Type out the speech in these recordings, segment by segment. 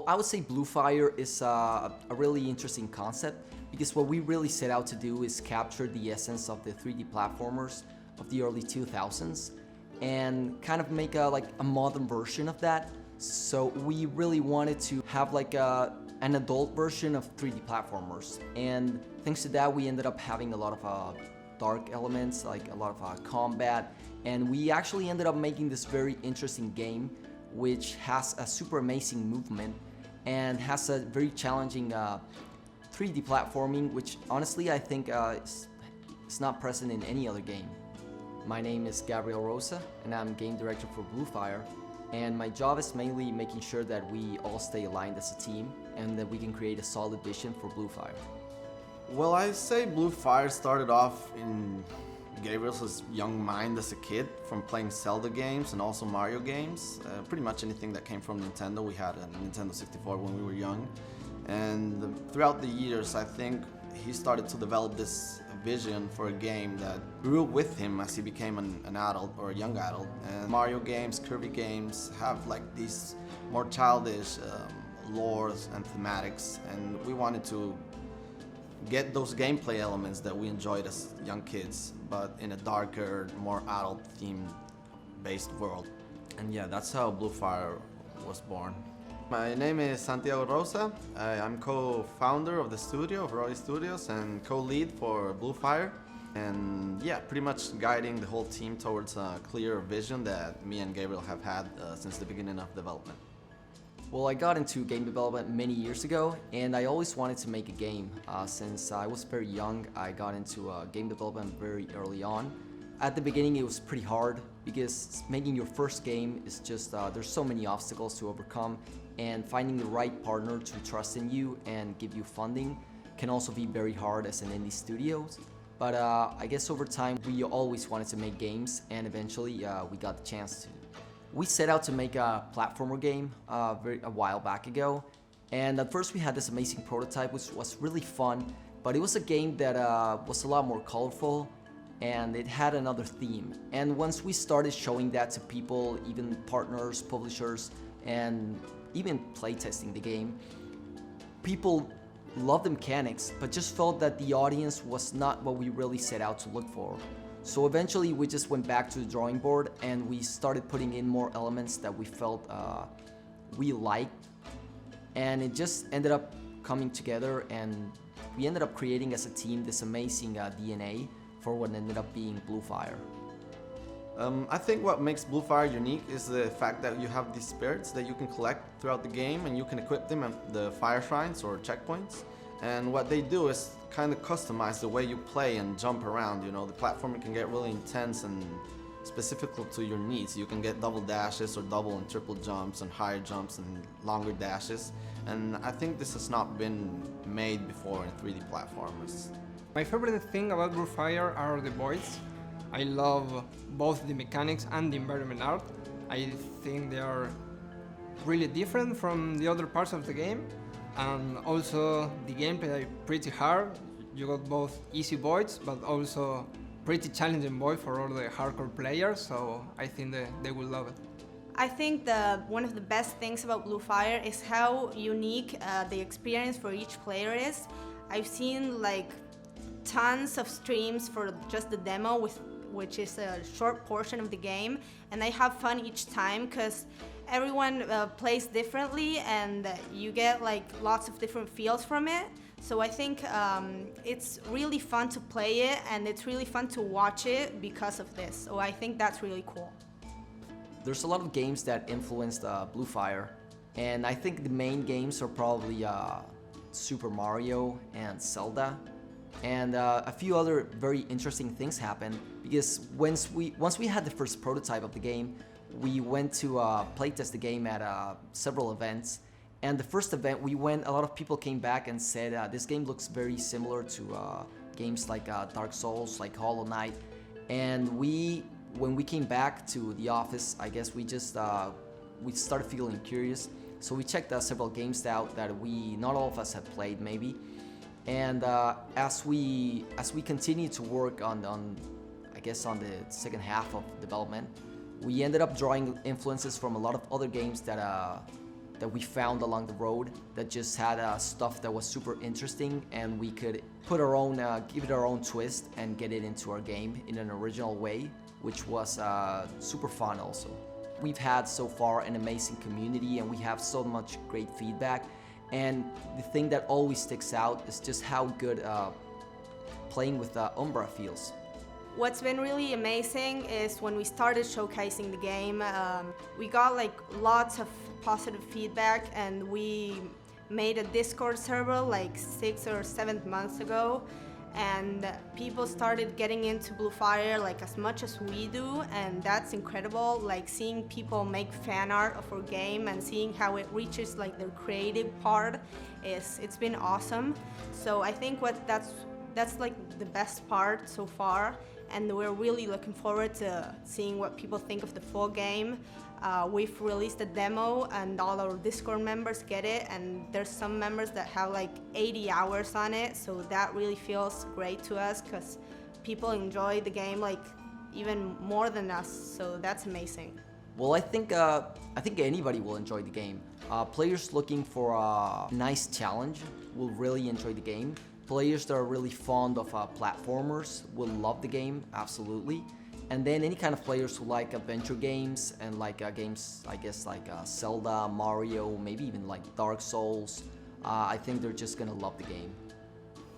I would say Bluefire is a really interesting concept because what we really set out to do is capture the essence of the 3D platformers of the early 2000s and kind of make a modern version of that. So we really wanted to have an adult version of 3D platformers, and thanks to that we ended up having a lot of dark elements, like a lot of combat, and we actually ended up making this very interesting game which has a super amazing movement and has a very challenging 3D platforming, which honestly I think is not present in any other game. My name is Gabriel Rosa and I'm game director for Bluefire, and my job is mainly making sure that we all stay aligned as a team and that we can create a solid vision for Bluefire. Well, I say Bluefire started off in Gabriel's young mind as a kid from playing Zelda games and also Mario games. Pretty much anything that came from Nintendo. We had a Nintendo 64 when we were young. And throughout the years, I think he started to develop this vision for a game that grew with him as he became an adult or a young adult. And Mario games, Kirby games have like these more childish lores and thematics, and we wanted to get those gameplay elements that we enjoyed as young kids, but in a darker, more adult themed based world. And yeah, that's how Bluefire was born. My name is Santiago Rosa. I'm co-founder of the studio, of Roy Studios, and co-lead for Bluefire. And yeah, pretty much guiding the whole team towards a clear vision that me and Gabriel have had since the beginning of development. Well, I got into game development many years ago, and I always wanted to make a game. Since I was very young, I got into game development very early on. At the beginning, it was pretty hard because making your first game is just, there's so many obstacles to overcome, and finding the right partner to trust in you and give you funding can also be very hard as an indie studio. But I guess over time, we always wanted to make games, and eventually we got the chance to. We set out to make a platformer game a while back ago, and at first we had this amazing prototype which was really fun, but it was a game that was a lot more colorful and it had another theme. And once we started showing that to people, even partners, publishers, and even playtesting the game, people loved the mechanics but just felt that the audience was not what we really set out to look for. So eventually we just went back to the drawing board and we started putting in more elements that we felt we liked, and it just ended up coming together, and we ended up creating as a team this amazing DNA for what ended up being Bluefire. I think what makes Bluefire unique is the fact that you have these spirits that you can collect throughout the game, and you can equip them at the fire shrines or checkpoints. And what they do is kind of customize the way you play and jump around. You know, the platforming can get really intense and specific to your needs. You can get double dashes or double and triple jumps and higher jumps and longer dashes. And I think this has not been made before in 3D platformers. My favorite thing about Bluefire are the boys. I love both the mechanics and the environment art. I think they are really different from the other parts of the game. And also the gameplay is pretty hard. You got both easy boys, but also pretty challenging boy for all the hardcore players, so I think they will love it. I think one of the best things about Bluefire is how unique the experience for each player is. I've seen like tons of streams for just the demo, which is a short portion of the game, and I have fun each time because everyone plays differently and you get like lots of different feels from it. So I think it's really fun to play it and it's really fun to watch it because of this. So I think that's really cool. There's a lot of games that influenced Bluefire, and I think the main games are probably Super Mario and Zelda. And a few other very interesting things happened because once we had the first prototype of the game, we went to playtest the game at several events. And the first event we went, a lot of people came back and said this game looks very similar to games like Dark Souls, like Hollow Knight. And when we came back to the office, I guess we just we started feeling curious. So we checked several games out that not all of us had played maybe. And as we continued to work on I guess on the second half of development, we ended up drawing influences from a lot of other games that that we found along the road that just had stuff that was super interesting, and we could put our own, give it our own twist and get it into our game in an original way, which was super fun also. We've had so far an amazing community, and we have so much great feedback, and the thing that always sticks out is just how good playing with Umbra feels. What's been really amazing is when we started showcasing the game, we got like lots of positive feedback, and we made a Discord server like 6 or 7 months ago, and people started getting into Bluefire like as much as we do, and that's incredible. Like seeing people make fan art of our game and seeing how it reaches like their creative part it's been awesome. So I think that's like the best part so far, and we're really looking forward to seeing what people think of the full game. We've released a demo and all our Discord members get it, and there's some members that have like 80 hours on it, so that really feels great to us because people enjoy the game like even more than us, so that's amazing. Well, I think anybody will enjoy the game. Players looking for a nice challenge will really enjoy the game. Players that are really fond of platformers will love the game, absolutely. And then any kind of players who like adventure games and like games, I guess like Zelda, Mario, maybe even like Dark Souls, I think they're just gonna love the game.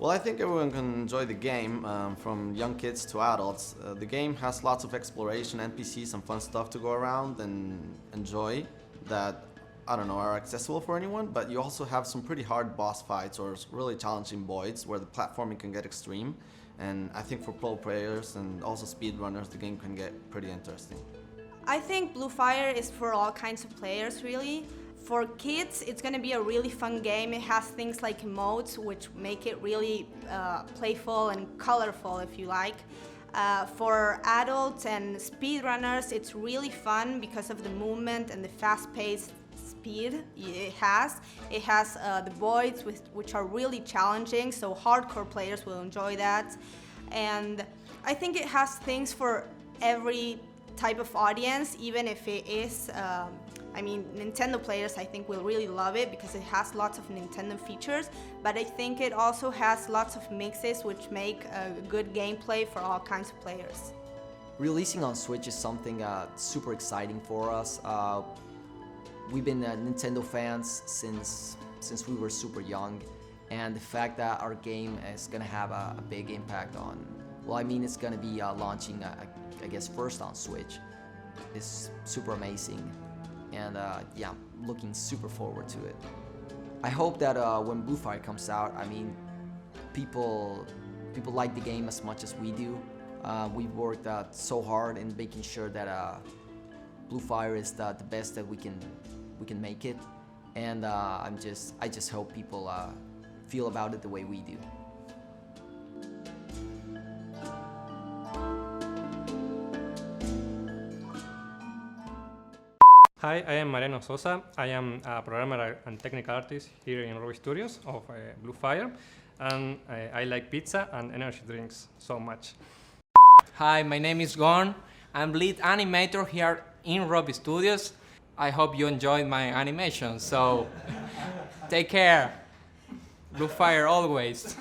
Well, I think everyone can enjoy the game, from young kids to adults. The game has lots of exploration, NPCs, and fun stuff to go around and enjoy that, I don't know, are accessible for anyone, but you also have some pretty hard boss fights or really challenging voids where the platforming can get extreme. And I think for pro players and also speedrunners, the game can get pretty interesting. I think Bluefire is for all kinds of players, really. For kids, it's going to be a really fun game. It has things like emotes, which make it really playful and colorful, if you like. For adults and speedrunners, it's really fun because of the movement and the fast-paced speed it has. It has the voids, which are really challenging, so hardcore players will enjoy that. And I think it has things for every type of audience, even if it is, Nintendo players I think will really love it because it has lots of Nintendo features, but I think it also has lots of mixes which make a good gameplay for all kinds of players. Releasing on Switch is something super exciting for us. We've been Nintendo fans since we were super young, and the fact that our game is gonna have a big impact on, it's gonna be launching, I guess, first on Switch, is super amazing, and yeah, I'm looking super forward to it. I hope that when Bluefire comes out, people like the game as much as we do. We've worked so hard in making sure that Bluefire is the best that we can make it, and I just hope people feel about it the way we do. Hi, I am Mariano Sosa. I am a programmer and technical artist here in Ruby Studios of Bluefire, and I like pizza and energy drinks so much. Hi, my name is Gon. I'm lead animator here in Ruby Studios. I hope you enjoyed my animation, so take care. Bluefire always.